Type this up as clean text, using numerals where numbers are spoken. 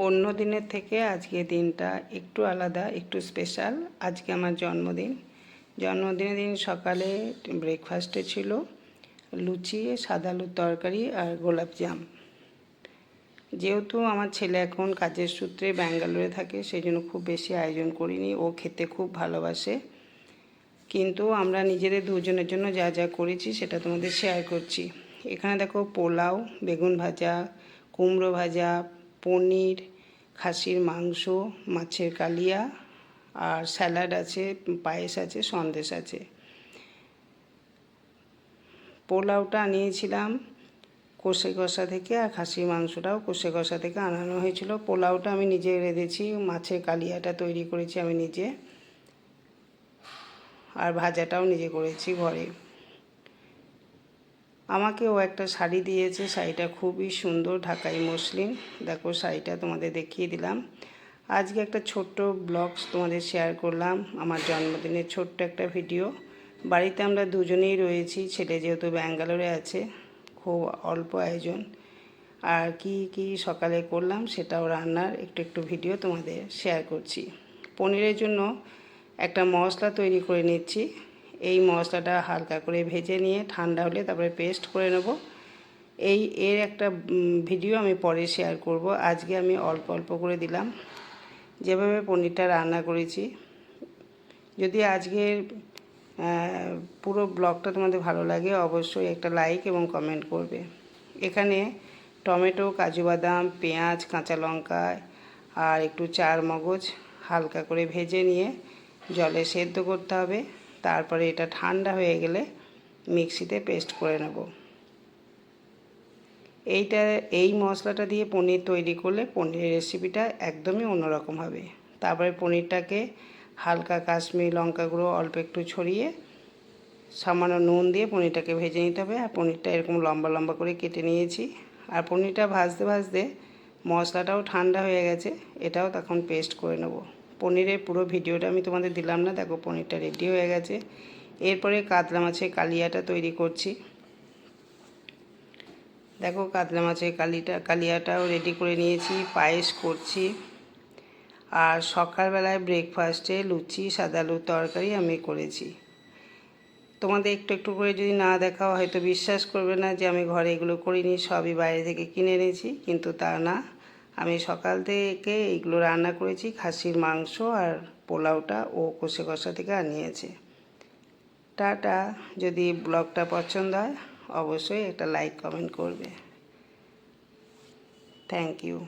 অন্য দিনের থেকে আজকে দিনটা একটু আলাদা, একটু স্পেশাল। আজকে আমার জন্মদিন। জন্মদিনের দিন সকালে ব্রেকফাস্টে ছিল লুচি, সাদা আলুর তরকারি আর গোলাপজাম। যেহেতু আমার ছেলে এখন কাজের সূত্রে ব্যাঙ্গালোরে থাকে, সেই জন্য খুব বেশি আয়োজন করিনি। ও খেতে খুব ভালোবাসে, কিন্তু আমরা নিজেদের দুজনের জন্য যা যা করেছি সেটা তোমাদের শেয়ার করছি। এখানে দেখো পোলাও, বেগুন ভাজা, কুমড়ো ভাজা, পনির, খাসির মাংস, মাছের কালিয়া আর স্যালাড আছে, পায়েস আছে, সন্দেশ আছে। পোলাওটা আনিয়েছিলাম কষে কষা থেকে, আর খাসির মাংসটাও কষে কষা থেকে আনানো হয়েছিল। পোলাওটা আমি নিজে রেঁধেছি, মাছের কালিয়াটা তৈরি করেছি আমি নিজে, আর ভাজাটাও নিজে করেছি ঘরে। আমাকে ও একটা শাড়ি দিয়েছে, শাড়িটা খুবই সুন্দর, ঢাকাই মসলিন। দেখো শাড়িটা তোমাদের দেখিয়ে দিলাম। আজকে একটা ছোট্ট ব্লগস তোমাদের শেয়ার করলাম, আমার জন্মদিনের ছোট্ট একটা ভিডিও। বাড়িতে আমরা দুজনেই রয়েছি, ছেলে যেহেতু ব্যাঙ্গালোরে আছে, খুব অল্প আয়োজন। আর কি কি সকালে করলাম সেটাও রান্নার একটু একটু ভিডিও তোমাদের শেয়ার করছি। পনিরের জন্য একটা মশলা তৈরি করে নিচ্ছি। এই মশলাটা হালকা করে ভেজে নিয়ে ঠান্ডা হলে তারপরে পেস্ট করে নেব। এর একটা ভিডিও আমি পরে শেয়ার করব। আজকে আমি অল্প অল্প করে দিলাম যেভাবে পনিরটা রান্না করেছি। যদি আজকের পুরো ব্লগটা তোমাদের ভালো লাগে, অবশ্যই একটা লাইক এবং কমেন্ট করবে। এখানে টমেটো, কাজু বাদাম, পেঁয়াজ, কাঁচা লঙ্কা আর একটু চার মগজ হালকা করে ভেজে নিয়ে জলে সেদ্ধ করতে হবে। তারপরে এটা ঠান্ডা হয়ে গেলে মিক্সিতে পেস্ট করে নেব। এই মশলাটা দিয়ে পনির তৈরি করলে পনিরের রেসিপিটা একদমই অন্যরকম হবে। তারপরে পনিরটাকে হালকা কাশ্মীরি লঙ্কা গুঁড়ো অল্প একটু ছড়িয়ে সামান্য নুন দিয়ে পনিরটাকে ভেজে নিতে হবে। আর পনিরটা এরকম লম্বা লম্বা করে কেটে নিয়েছি। আর পনিরটা ভাজতে ভাজতে মশলাটাও ঠান্ডা হয়ে গেছে, এটাও তখন পেস্ট করে নেব। পনিরের পুরো ভিডিওটা আমি তোমাদের দিলাম না। দেখো পনিরটা রেডি হয়ে গেছে। এরপরে কাতলা মাছের কালিয়াটা তৈরি করছি। দেখো কাতলা মাছের কালিয়াটাও রেডি করে নিয়েছি, পায়েস করছি। আর সকালবেলায় ব্রেকফাস্টে লুচি, সাদা আলুর তরকারি আমি করেছি। তোমাদের একটু একটু করে যদি না দেখাও হয়তো বিশ্বাস করবে না যে আমি ঘরে এগুলো করিনি, সবই বাইরে থেকে কিনে এনেছি। কিন্তু তা না, আমি সকাল থেকে এইগুলো রান্না করেছি। খাসির মাংস আর পোলাওটা ও কষে কষা থেকে আনিয়েছে। টাটা। যদি ব্লগটা পছন্দ হয় অবশ্যই একটা লাইক কমেন্ট করবে। Thank you.